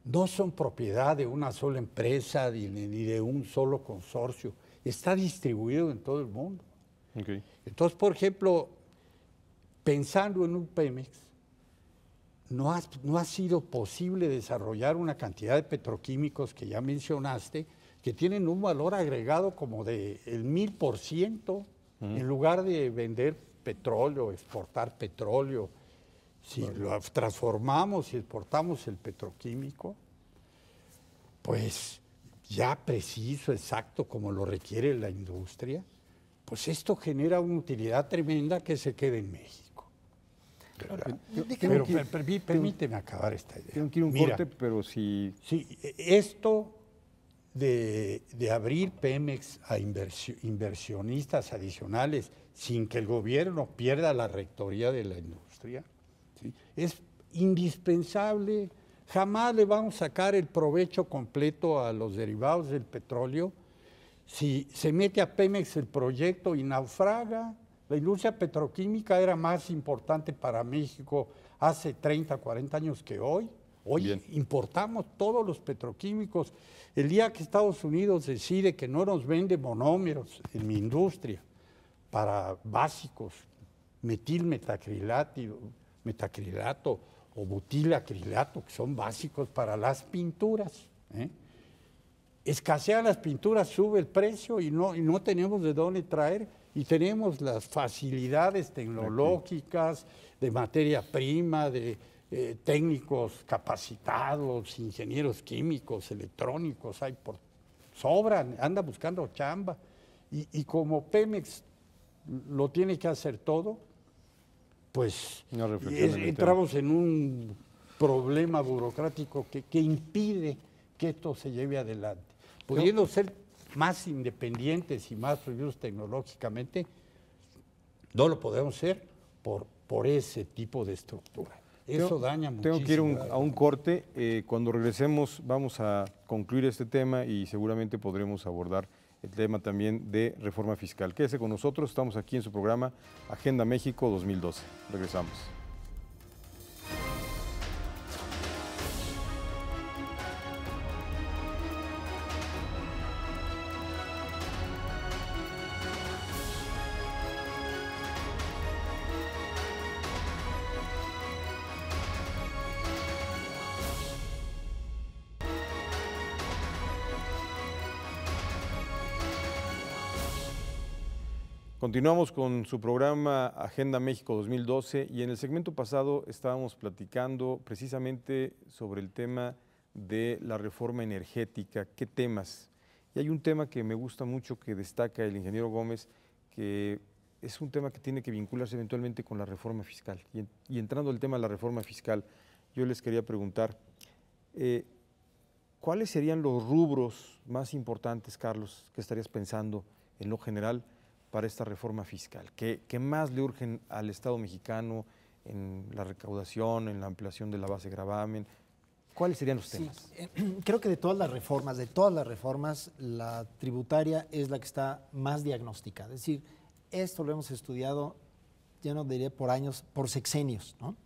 no son propiedad de una sola empresa ni de un solo consorcio. Está distribuido en todo el mundo. Okay. Entonces, por ejemplo, pensando en un Pemex, no ha sido posible desarrollar una cantidad de petroquímicos que ya mencionaste, que tienen un valor agregado como del 1000%, en lugar de vender petróleo, exportar petróleo. Si lo transformamos y exportamos el petroquímico, pues ya preciso, exacto, como lo requiere la industria, pues esto genera una utilidad tremenda que se quede en México. Pero permíteme acabar esta idea. Tengo que ir a un corte, pero si... Sí, esto de abrir Pemex a inversionistas adicionales sin que el gobierno pierda la rectoría de la industria, ¿sí?, es indispensable. Jamás le vamos a sacar el provecho completo a los derivados del petróleo si se mete a Pemex el proyecto y naufraga. La industria petroquímica era más importante para México hace 30, 40 años que hoy. Hoy importamos todos los petroquímicos. El día que Estados Unidos decide que no nos vende monómeros en mi industria para básicos, metacrilato o butilacrilato, que son básicos para las pinturas, escasean las pinturas, sube el precio y no tenemos de dónde traer, y tenemos las facilidades tecnológicas, de materia prima, de técnicos capacitados, ingenieros químicos, electrónicos, hay por sobran, anda buscando chamba. Y como Pemex lo tiene que hacer todo, pues entramos en un problema burocrático que impide que esto se lleve adelante. Pudiendo ser más independientes y más prohibidos tecnológicamente, no lo podemos hacer por ese tipo de estructura. Eso daña muchísimo. Tengo que ir a un corte. Cuando regresemos vamos a concluir este tema y seguramente podremos abordar el tema también de reforma fiscal. Quédese con nosotros, estamos aquí en su programa Agenda México 2012. Regresamos. Continuamos con su programa Agenda México 2012 y en el segmento pasado estábamos platicando precisamente sobre el tema de la reforma energética, qué temas. Y hay un tema que me gusta mucho que destaca el ingeniero Gómez, que es un tema que tiene que vincularse eventualmente con la reforma fiscal. Y entrando al tema de la reforma fiscal, yo les quería preguntar, ¿cuáles serían los rubros más importantes, Carlos, que estarías pensando en lo general para esta reforma fiscal? ¿Qué más le urgen al Estado mexicano en la recaudación, en la ampliación de la base de gravamen? ¿Cuáles serían los temas? Sí, creo que de todas las reformas, la tributaria es la que está más diagnosticada. Es decir, esto lo hemos estudiado, ya no diría por años, por sexenios, ¿no?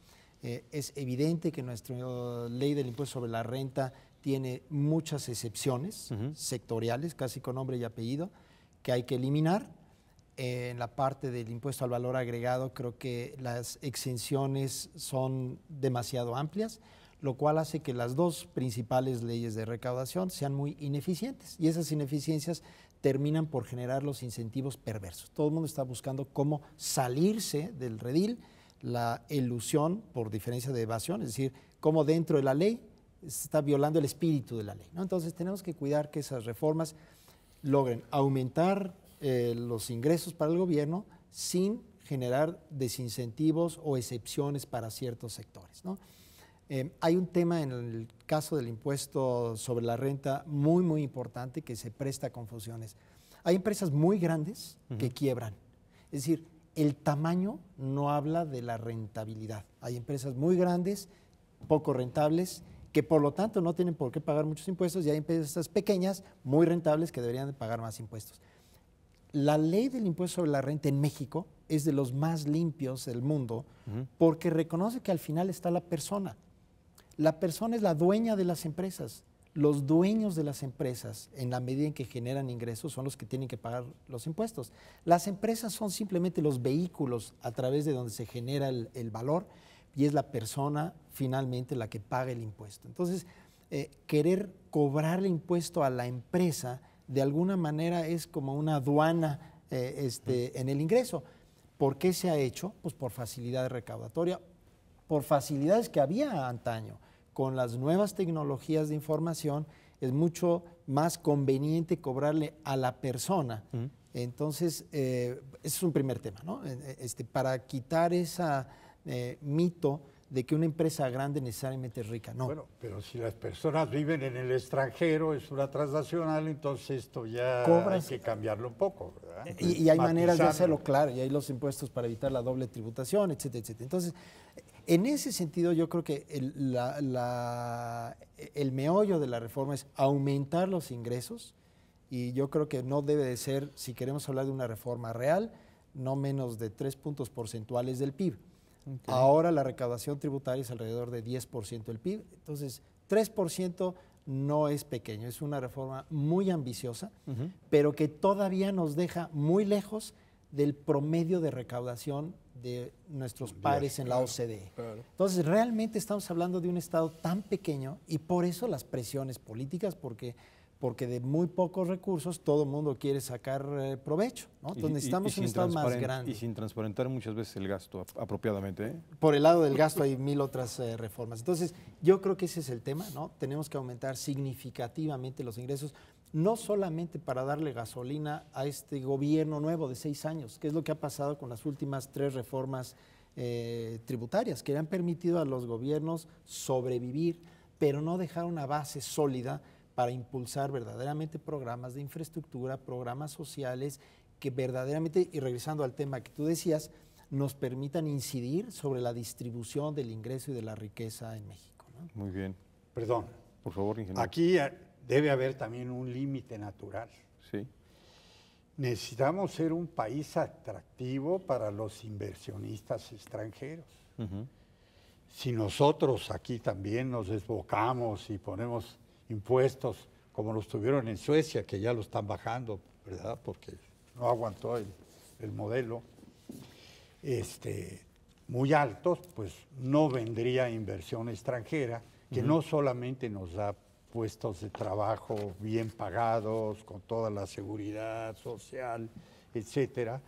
Es evidente que nuestra ley del impuesto sobre la renta tiene muchas excepciones sectoriales, casi con nombre y apellido, que hay que eliminar. En la parte del impuesto al valor agregado, creo que las exenciones son demasiado amplias, lo cual hace que las dos principales leyes de recaudación sean muy ineficientes, y esas ineficiencias terminan por generar los incentivos perversos. Todo el mundo está buscando cómo salirse del redil, la elusión por diferencia de evasión, es decir, cómo dentro de la ley se está violando el espíritu de la ley, ¿no? Entonces tenemos que cuidar que esas reformas logren aumentar los ingresos para el gobierno sin generar desincentivos o excepciones para ciertos sectores, ¿no? Hay un tema en el caso del impuesto sobre la renta muy, muy importante que se presta a confusiones. Hay empresas muy grandes que quiebran. Es decir, el tamaño no habla de la rentabilidad. Hay empresas muy grandes, poco rentables, que por lo tanto no tienen por qué pagar muchos impuestos, y hay empresas pequeñas, muy rentables, que deberían de pagar más impuestos. La ley del impuesto sobre la renta en México es de los más limpios del mundo porque reconoce que al final está la persona. La persona es la dueña de las empresas. Los dueños de las empresas, en la medida en que generan ingresos, son los que tienen que pagar los impuestos. Las empresas son simplemente los vehículos a través de donde se genera el valor, y es la persona finalmente la que paga el impuesto. Entonces, querer cobrarle impuesto a la empresa de alguna manera es como una aduana en el ingreso. ¿Por qué se ha hecho? Pues por facilidad recaudatoria, por facilidades que había antaño. Con las nuevas tecnologías de información es mucho más conveniente cobrarle a la persona. Entonces, ese es un primer tema, ¿no? Para quitar ese mito de que una empresa grande necesariamente es rica. No. Bueno, pero si las personas viven en el extranjero, es una transnacional, entonces esto ya hay que cambiarlo un poco, ¿verdad? Y hay maneras de hacerlo, claro, y hay los impuestos para evitar la doble tributación, etcétera, etcétera. Entonces, en ese sentido, yo creo que el meollo de la reforma es aumentar los ingresos, y yo creo que no debe de ser, si queremos hablar de una reforma real, no menos de 3 puntos porcentuales del PIB. Okay. Ahora la recaudación tributaria es alrededor de 10% del PIB, entonces 3% no es pequeño, es una reforma muy ambiciosa, pero que todavía nos deja muy lejos del promedio de recaudación de nuestros pares en la OCDE. Claro. Entonces realmente estamos hablando de un Estado tan pequeño, y por eso las presiones políticas, porque de muy pocos recursos todo el mundo quiere sacar provecho, ¿no? Entonces necesitamos un Estado más grande. Y sin transparentar muchas veces el gasto apropiadamente, ¿eh? Por el lado del gasto hay 1000 otras reformas. Entonces yo creo que ese es el tema, ¿no? Tenemos que aumentar significativamente los ingresos, no solamente para darle gasolina a este gobierno nuevo de 6 años, que es lo que ha pasado con las últimas 3 reformas tributarias, que han permitido a los gobiernos sobrevivir, pero no dejar una base sólida para impulsar verdaderamente programas de infraestructura, programas sociales que verdaderamente, y regresando al tema que tú decías, nos permitan incidir sobre la distribución del ingreso y de la riqueza en México, ¿no? Muy bien. Perdón. Por favor, ingeniero. Aquí debe haber también un límite natural. Sí. Necesitamos ser un país atractivo para los inversionistas extranjeros. Si nosotros aquí también nos desbocamos y ponemos impuestos como los tuvieron en Suecia, que ya lo están bajando, ¿verdad? Porque no aguantó el modelo, muy altos, pues no vendría inversión extranjera, que no solamente nos da puestos de trabajo bien pagados, con toda la seguridad social, etcétera,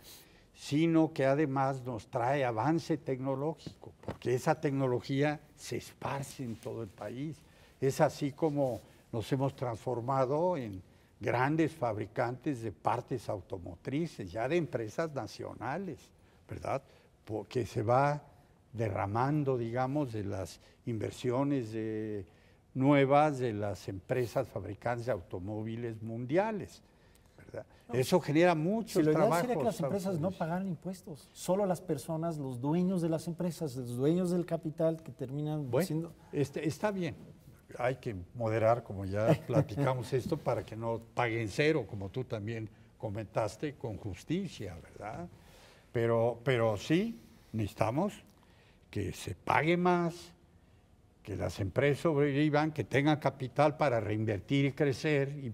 sino que además nos trae avance tecnológico, porque esa tecnología se esparce en todo el país. Es así como nos hemos transformado en grandes fabricantes de partes automotrices, ya de empresas nacionales, ¿verdad? Porque se va derramando, digamos, de las inversiones nuevas de las empresas fabricantes de automóviles mundiales, ¿verdad? Eso genera muchos Si lo ideal trabajos. sería que las empresas no pagaran impuestos, solo las personas, los dueños de las empresas, los dueños del capital que terminan siendo... Está bien, hay que moderar, como ya platicamos esto, para que no paguen cero, como tú también comentaste, con justicia, ¿verdad? Pero sí, necesitamos que se pague más, que las empresas sobrevivan, que tengan capital para reinvertir y crecer y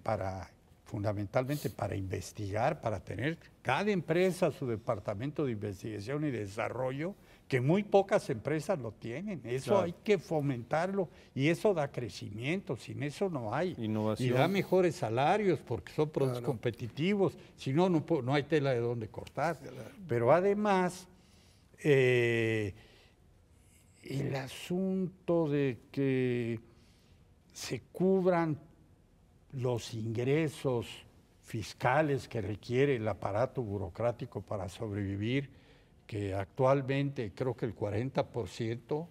fundamentalmente para investigar, para tener cada empresa su departamento de investigación y desarrollo, que muy pocas empresas lo tienen. Eso claro. hay que fomentarlo y eso da crecimiento, sin eso no hay. Innovación. Y da mejores salarios porque son productos competitivos, si no, no hay tela de dónde cortar. Claro. Pero además, el asunto de que se cubran los ingresos fiscales que requiere el aparato burocrático para sobrevivir, que actualmente creo que el 40%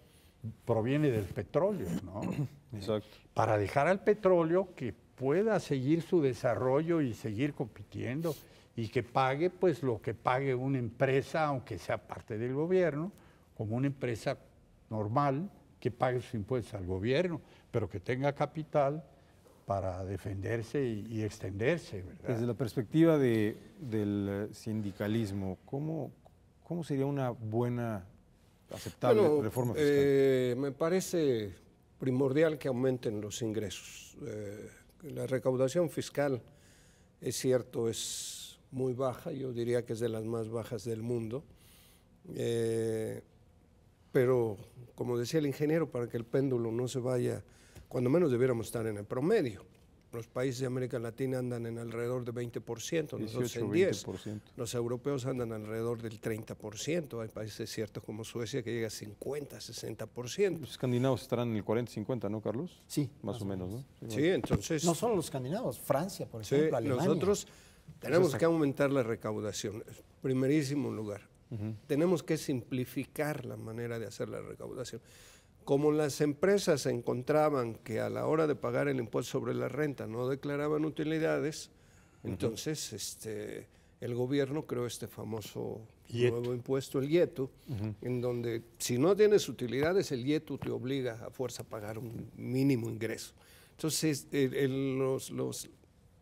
proviene del petróleo, ¿no? Exacto. Para dejar al petróleo que pueda seguir su desarrollo y seguir compitiendo y que pague pues lo que pague una empresa, aunque sea parte del gobierno, como una empresa normal que pague sus impuestos al gobierno, pero que tenga capital para defenderse y extenderse, ¿verdad? Desde la perspectiva del sindicalismo, ¿cómo sería una buena, aceptable reforma fiscal? Me parece primordial que aumenten los ingresos. La recaudación fiscal, es cierto, es muy baja, yo diría que es de las más bajas del mundo, pero como decía el ingeniero, para que el péndulo no se vaya, cuando menos debiéramos estar en el promedio. Los países de América Latina andan en alrededor de 20%, nosotros en 10%. 20%. Los europeos andan alrededor del 30%. Hay países ciertos como Suecia que llega a 50, 60%. Los escandinavos estarán en el 40-50, ¿no, Carlos? Sí. Más o menos, ¿no? Sí, entonces... No solo los escandinavos, Francia, por Sí, ejemplo, Alemania. nosotros tenemos que aumentar la recaudación, primerísimo lugar. Tenemos que simplificar la manera de hacer la recaudación. Como las empresas encontraban que a la hora de pagar el impuesto sobre la renta no declaraban utilidades, entonces el gobierno creó este famoso nuevo impuesto, el IETU, en donde si no tienes utilidades, el IETU te obliga a fuerza a pagar un mínimo ingreso. Entonces los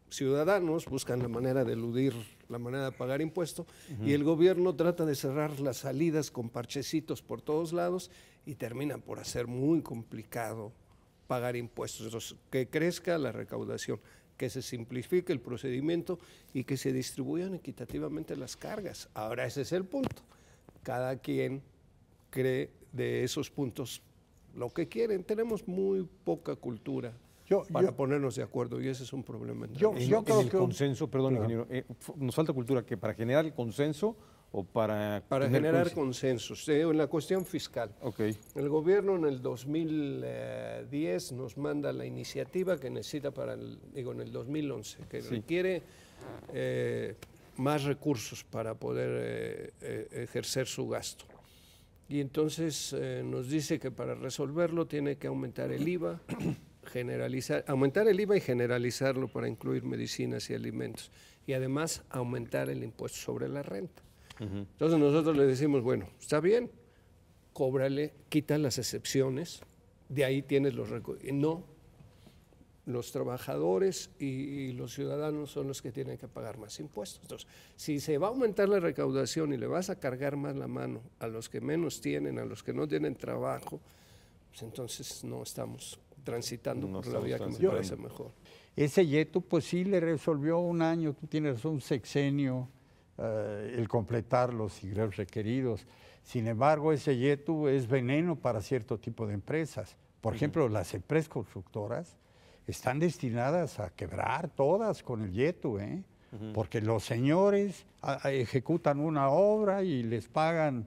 ciudadanos buscan la manera de eludir la manera de pagar impuestos y el gobierno trata de cerrar las salidas con parchecitos por todos lados y termina por hacer muy complicado pagar impuestos. Entonces, que crezca la recaudación, que se simplifique el procedimiento y que se distribuyan equitativamente las cargas. Ahora ese es el punto. Cada quien cree de esos puntos lo que quieren. Tenemos muy poca cultura para ponernos de acuerdo y ese es un problema. Yo creo que el consenso, perdón, ingeniero, nos falta cultura, que para generar el consenso o para generar consensos en la cuestión fiscal. Okay. El gobierno en el 2010 nos manda la iniciativa que necesita en el 2011, que requiere más recursos para poder ejercer su gasto. Y entonces nos dice que para resolverlo tiene que aumentar el IVA, aumentar el IVA y generalizarlo para incluir medicinas y alimentos. Y además aumentar el impuesto sobre la renta. Entonces nosotros le decimos, bueno, está bien, cóbrale, quita las excepciones, de ahí tienes los recursos. No, los trabajadores y los ciudadanos son los que tienen que pagar más impuestos. Entonces, si se va a aumentar la recaudación y le vas a cargar más la mano a los que menos tienen, a los que no tienen trabajo, pues entonces no estamos transitando por la vía que me parece mejor. Ese IETU, pues sí le resolvió un año, tú tienes razón, un sexenio, el completar los ingresos requeridos. Sin embargo, ese IETU es veneno para cierto tipo de empresas. Por ejemplo, las empresas constructoras están destinadas a quebrar todas con el IETU, porque los señores ejecutan una obra y les pagan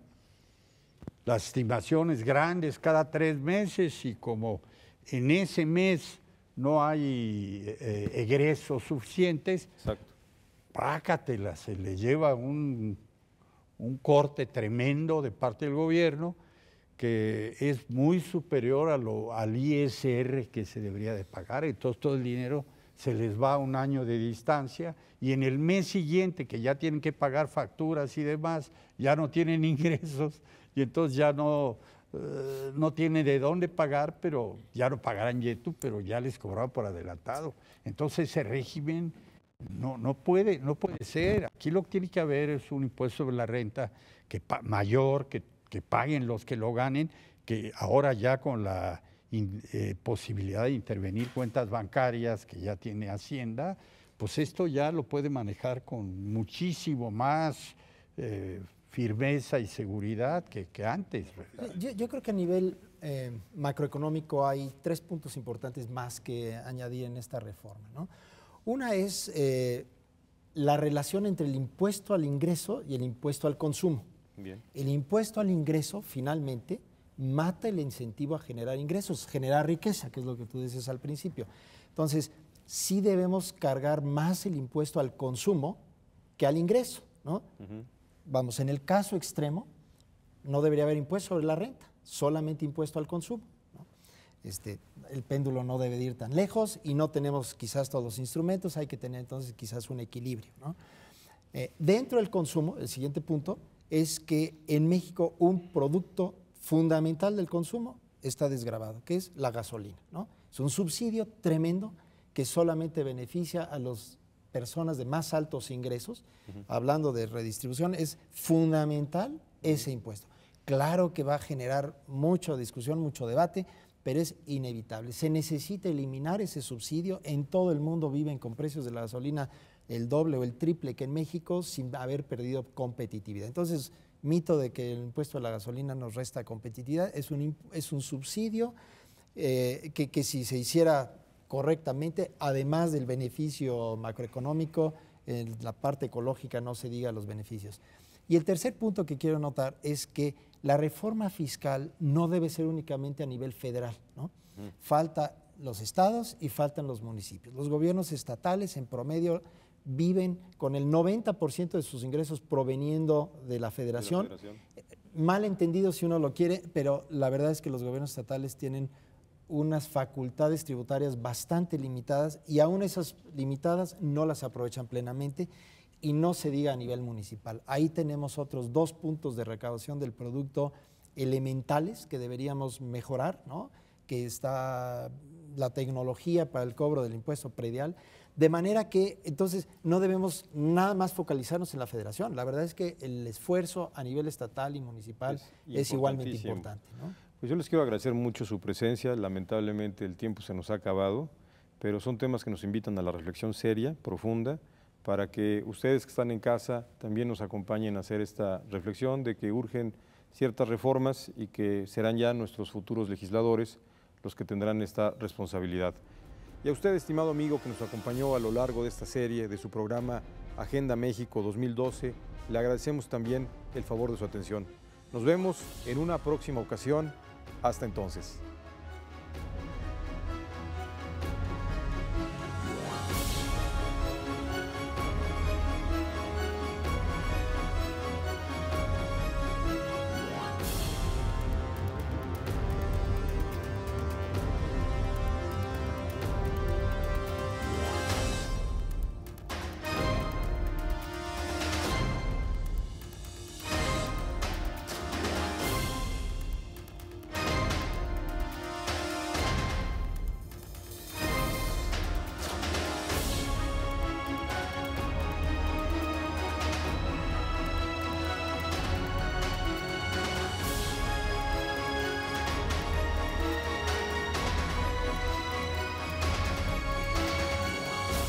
las estimaciones grandes cada 3 meses y como en ese mes no hay egresos suficientes, pácatela, se le lleva un corte tremendo de parte del gobierno que es muy superior al ISR que se debería de pagar, entonces todo el dinero se les va a un año de distancia y en el mes siguiente que ya tienen que pagar facturas y demás, ya no tienen ingresos y entonces ya no tienen de dónde pagar, pero ya no pagarán YETU, pero ya les cobraron por adelantado. Entonces ese régimen no puede ser. Aquí lo que tiene que haber es un impuesto sobre la renta mayor, que paguen los que lo ganen, que ahora ya con la posibilidad de intervenir cuentas bancarias que ya tiene Hacienda, pues esto ya lo puede manejar con muchísimo más firmeza y seguridad que antes, ¿verdad? Yo creo que a nivel macroeconómico hay 3 puntos importantes más que añadir en esta reforma, ¿no? Una es la relación entre el impuesto al ingreso y el impuesto al consumo. Bien. El impuesto al ingreso finalmente mata el incentivo a generar ingresos, generar riqueza, que es lo que tú dices al principio. Entonces, sí debemos cargar más el impuesto al consumo que al ingreso, ¿no? Vamos, en el caso extremo, no debería haber impuesto sobre la renta, solamente impuesto al consumo, ¿no? El péndulo no debe de ir tan lejos y no tenemos quizás todos los instrumentos, hay que tener entonces quizás un equilibrio, ¿no? Dentro del consumo, el siguiente punto es que en México un producto fundamental del consumo está desgravado, que es la gasolina, ¿no? Es un subsidio tremendo que solamente beneficia a las personas de más altos ingresos. Hablando de redistribución, es fundamental ese impuesto. Claro que va a generar mucha discusión, mucho debate, pero es inevitable. Se necesita eliminar ese subsidio. En todo el mundo viven con precios de la gasolina el doble o el triple que en México sin haber perdido competitividad. Entonces, mito de que el impuesto a la gasolina nos resta competitividad, es un subsidio que si se hiciera correctamente, además del beneficio macroeconómico, en la parte ecológica no se diga los beneficios. Y el tercer punto que quiero notar es que la reforma fiscal no debe ser únicamente a nivel federal, ¿no? Falta los estados y faltan los municipios. Los gobiernos estatales en promedio viven con el 90% de sus ingresos proveniendo de la federación. Mal entendido si uno lo quiere, pero la verdad es que los gobiernos estatales tienen unas facultades tributarias bastante limitadas y aún esas limitadas no las aprovechan plenamente y no se diga a nivel municipal. Ahí tenemos otros 2 puntos de recaudación del producto elementales que deberíamos mejorar, ¿no? Que está la tecnología para el cobro del impuesto predial, de manera que entonces no debemos nada más focalizarnos en la federación. La verdad es que el esfuerzo a nivel estatal y municipal es igualmente importante, ¿no? Pues yo les quiero agradecer mucho su presencia. Lamentablemente el tiempo se nos ha acabado, pero son temas que nos invitan a la reflexión seria, profunda, para que ustedes que están en casa también nos acompañen a hacer esta reflexión de que urgen ciertas reformas y que serán ya nuestros futuros legisladores los que tendrán esta responsabilidad. Y a usted, estimado amigo que nos acompañó a lo largo de esta serie de su programa Agenda México 2012, le agradecemos también el favor de su atención. Nos vemos en una próxima ocasión. Hasta entonces.